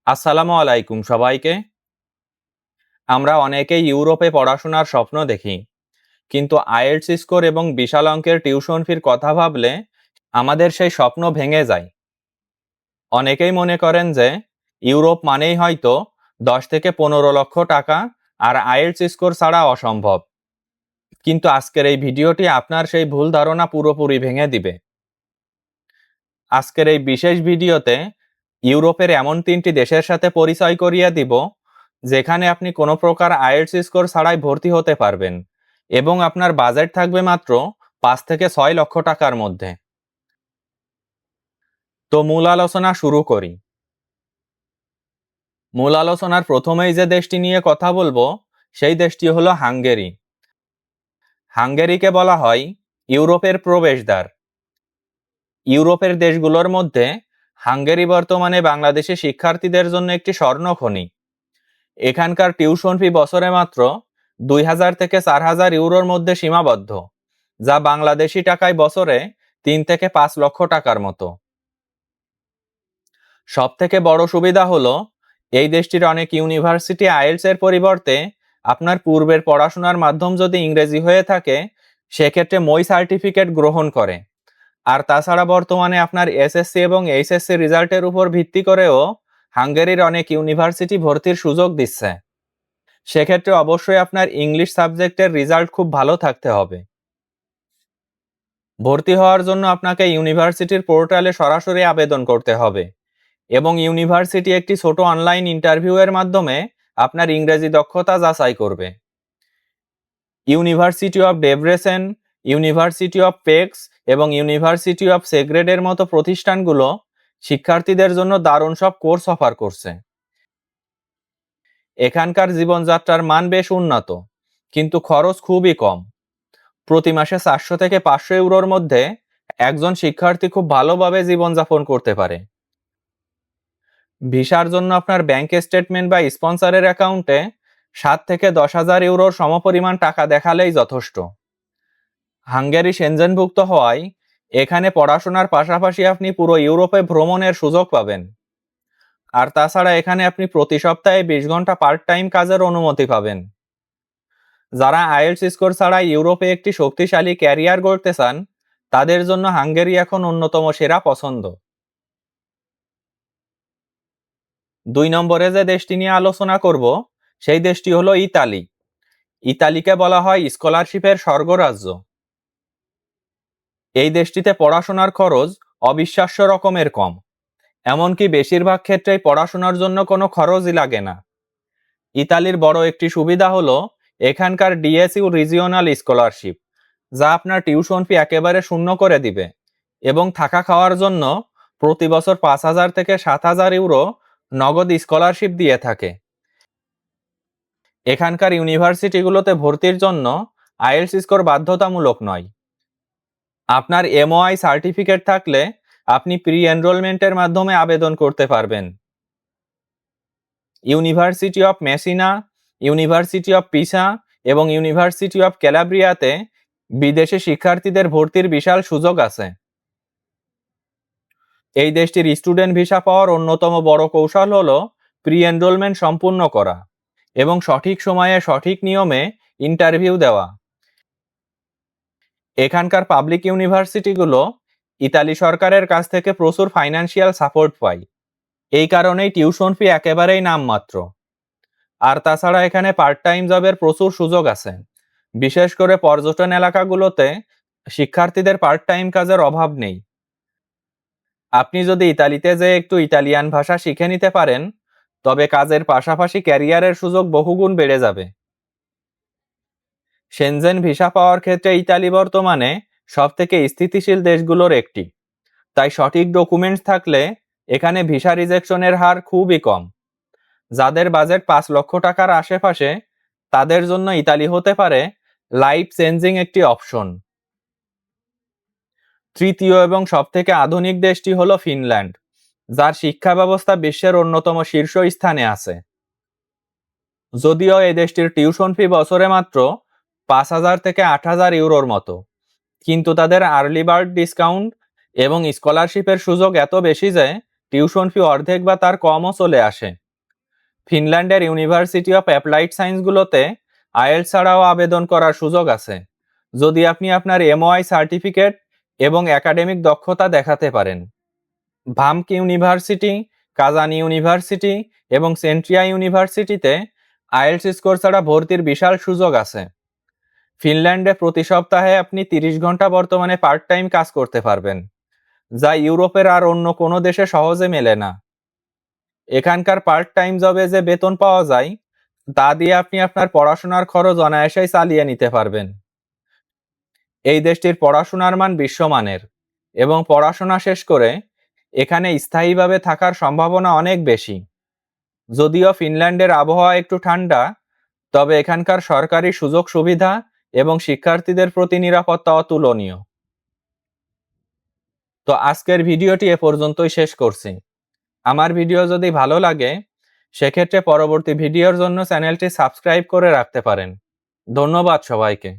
আসসালামু আলাইকুম সবাইকে। আমরা অনেকেই ইউরোপে পড়াশোনার স্বপ্ন দেখি, কিন্তু আইএলটিএস স্কোর এবং বিশাল অঙ্কের টিউশন ফির কথা ভাবলে আমাদের সেই স্বপ্ন ভেঙে যায়। অনেকেই মনে করেন যে ইউরোপ মানেই হয়তো 10 থেকে 15 লক্ষ টাকা আর আইএলটিএস স্কোর ছাড়া অসম্ভব। কিন্তু আজকের এই ভিডিওটি আপনার সেই ভুল ধারণা পুরোপুরি ভেঙে দিবে। আজকের এই বিশেষ ভিডিওতে ইউরোপের এমন 3টি দেশের সাথে পরিচয় করিয়ে দিব যেখানে আপনি কোনো প্রকার আইএলটিএস স্কোর ছাড়াই ভর্তি হতে পারবেন এবং আপনার বাজেট থাকবে মাত্র 5 থেকে 6 লক্ষ টাকার মধ্যে। তো মূল আলোচনা শুরু করি। মূল আলোচনার প্রথমেই যে দেশটি নিয়ে কথা বলবো সেই দেশটি হলো হাঙ্গেরি। হাঙ্গেরিকে বলা হয় ইউরোপের প্রবেশদ্বার। ইউরোপের দেশগুলোর মধ্যে হাঙ্গেরি বর্তমানে বাংলাদেশি শিক্ষার্থীদের জন্য একটি স্বর্ণখনি। এখানকার টিউশন ফি বছরে মাত্র 2000 থেকে 4000 ইউরোর মধ্যে সীমাবদ্ধ, যা বাংলাদেশি টাকায় বছরে 3 থেকে 5 লক্ষ টাকার মতো। সব থেকে বড় সুবিধা হলো এই দেশটির অনেক ইউনিভার্সিটি আইএলটিএস এর পরিবর্তে আপনার পূর্বের পড়াশোনার মাধ্যম যদি ইংরেজি হয়ে থাকে সেক্ষেত্রে মই সার্টিফিকেট গ্রহণ করে। আর তাছাড়া বর্তমানে আপনার এসএসসি এবং এইচএসসি রেজাল্টের উপর ভিত্তি করেও হাঙ্গেরির অনেক ইউনিভার্সিটি ভর্তির সুযোগ দিচ্ছে। সেক্ষেত্রে অবশ্যই আপনার ইংলিশ সাবজেক্টের রেজাল্ট খুব ভালো থাকতে হবে। ভর্তি হওয়ার জন্য আপনাকে ইউনিভার্সিটির পোর্টালে সরাসরি আবেদন করতে হবে এবং ইউনিভার্সিটি একটি ছোট অনলাইন ইন্টারভিউ এর মাধ্যমে আপনার ইংরেজি দক্ষতা যাচাই করবে। University of Debrecen, university of pecks এবং ইউনিভার্সিটি অফ সেগ্রেডের মতো প্রতিষ্ঠানগুলো শিক্ষার্থীদের জন্য দারুণ সব কোর্স অফার করছে। এখানকার জীবনযাত্রার মান বেশ উন্নত, কিন্তু খরচ খুবই কম। প্রতি মাসে 400 থেকে 500 ইউরোর মধ্যে একজন শিক্ষার্থী খুব ভালোভাবে জীবনযাপন করতে পারে। ভিসার জন্য আপনার ব্যাংক স্টেটমেন্ট বা স্পন্সরের অ্যাকাউন্টে 7 থেকে 10,000 ইউরোর সমপরিমাণ টাকা দেখালেই যথেষ্ট। হাঙ্গেরি সেনজেনভুক্ত হওয়ায় এখানে পড়াশোনার পাশাপাশি আপনি পুরো ইউরোপে ভ্রমণের সুযোগ পাবেন। আর তাছাড়া এখানে আপনি প্রতি সপ্তাহে 20 ঘন্টা পার্ট টাইম কাজের অনুমতি পাবেন। যারা আইএলটিএস স্কোর ছাড়া ইউরোপে একটি শক্তিশালী ক্যারিয়ার গড়তে চান তাদের জন্য হাঙ্গেরি এখন অন্যতম সেরা পছন্দ। 2 নম্বরে যে দেশটি নিয়ে আলোচনা করব সেই দেশটি হলো ইতালি। ইতালিকে বলা হয় স্কলারশিপের স্বর্গরাজ্য। এই দেশটিতে পড়াশোনার খরচ অবিশ্বাস্য রকমের কম, এমনকি বেশিরভাগ ক্ষেত্রেই পড়াশোনার জন্য কোনো খরচই লাগে না। ইতালির বড় একটি সুবিধা হলো এখানকার ডিএসইউ রিজিওনাল স্কলারশিপ, যা আপনার টিউশন ফি একেবারে শূন্য করে দিবে এবং থাকা খাওয়ার জন্য প্রতি বছর 5,000 থেকে 7,000 ইউরো নগদ স্কলারশিপ দিয়ে থাকে। এখানকার ইউনিভার্সিটিগুলোতে ভর্তির জন্য আইএলটিএস স্কোর বাধ্যতামূলক নয়। আপনার এমওআই সার্টিফিকেট থাকলে আপনি প্রি এনরোলমেন্টের মাধ্যমে আবেদন করতে পারবেন। University of Messina, university of Pisa এবং ইউনিভার্সিটি অফ ক্যালাব্রিয়াতে বিদেশি শিক্ষার্থীদের ভর্তির বিশাল সুযোগ আছে। এই দেশটির স্টুডেন্ট ভিসা পাওয়ার অন্যতম বড় কৌশল হলো প্রি এনরোলমেন্ট সম্পূর্ণ করা এবং সঠিক সময়ে সঠিক নিয়মে ইন্টারভিউ দেওয়া। এখানকার পাবলিক ইউনিভার্সিটিগুলো ইতালি সরকারের কাছ থেকে প্রচুর ফাইন্যান্সিয়াল সাপোর্ট পায়। এই কারণেই টিউশন ফি একেবারেই নামমাত্র। আর তাছাড়া এখানে পার্ট টাইম জবের প্রচুর সুযোগ আছে, বিশেষ করে পর্যটন এলাকাগুলোতে শিক্ষার্থীদের পার্ট টাইম কাজের অভাব নেই। আপনি যদি ইতালিতে যেয়ে একটু ইতালিয়ান ভাষা শিখে নিতে পারেন তবে কাজের পাশাপাশি ক্যারিয়ারের সুযোগ বহুগুণ বেড়ে যাবে। সেনজেন ভিসা পাওয়ার ক্ষেত্রে ইতালি বর্তমানে সবথেকে স্থিতিশীল দেশগুলোর একটি, তাই সঠিক ডকুমেন্টস থাকলে এখানে ভিসা রিজেকশনের হার খুবই কম। যাদের বাজেট 5 লক্ষ টাকার আশেপাশে তাদের জন্য ইতালি হতে পারে লাইফ চেঞ্জিং একটি অপশন। তৃতীয় এবং সবথেকে আধুনিক দেশটি হলো ফিনল্যান্ড, যার শিক্ষা ব্যবস্থা বিশ্বের অন্যতম শীর্ষ স্থানে আছে। যদিও এই দেশটির টিউশন ফি বছরে মাত্র 5,000 থেকে 8,000 ইউরোর মতো, কিন্তু তাদের আর্লি বার্ড ডিসকাউন্ট এবং স্কলারশিপের সুযোগ এত বেশি যে টিউশন ফি অর্ধেক বা তার কমও চলে আসে। ফিনল্যান্ডের ইউনিভার্সিটি অফ অ্যাপ্লাইড সায়েন্সগুলোতে আইএলটিএস ছাড়াও আবেদন করার সুযোগ আছে, যদি আপনি আপনার এমওআই সার্টিফিকেট এবং একাডেমিক দক্ষতা দেখাতে পারেন। ভামক ইউনিভার্সিটি, কাজান ইউনিভার্সিটি এবং সেন্ট্রিয়া ইউনিভার্সিটিতে আইএলটিএস স্কোর ছাড়া ভর্তির বিশাল সুযোগ আছে। ফিনল্যান্ডে প্রতি সপ্তাহে আপনি 30 ঘন্টা বর্তমানে পার্ট টাইম কাজ করতে পারবেন, যা ইউরোপের আর অন্য কোনো দেশে সহজে মেলে না। এখানকার পার্ট টাইম জবে যে বেতন পাওয়া যায় তা দিয়ে আপনি আপনার পড়াশোনার খরচ অনায়াসেই চালিয়ে নিতে পারবেন। এই দেশটির পড়াশোনার মান বিশ্বমানের এবং পড়াশোনা শেষ করে এখানে স্থায়ীভাবে থাকার সম্ভাবনা অনেক বেশি। যদিও ফিনল্যান্ডের আবহাওয়া একটু ঠান্ডা, তবে এখানকার সরকারি সুযোগ সুবিধা এবং শিক্ষার্থীদের প্রতি নিরাপত্তা অতুলনীয়। তো আজকের ভিডিওটি এ পর্যন্তই শেষ করছি। আমার ভিডিও যদি ভালো লাগে সেক্ষেত্রে পরবর্তী ভিডিওর জন্য চ্যানেলটি সাবস্ক্রাইব করে রাখতে পারেন। ধন্যবাদ সবাইকে।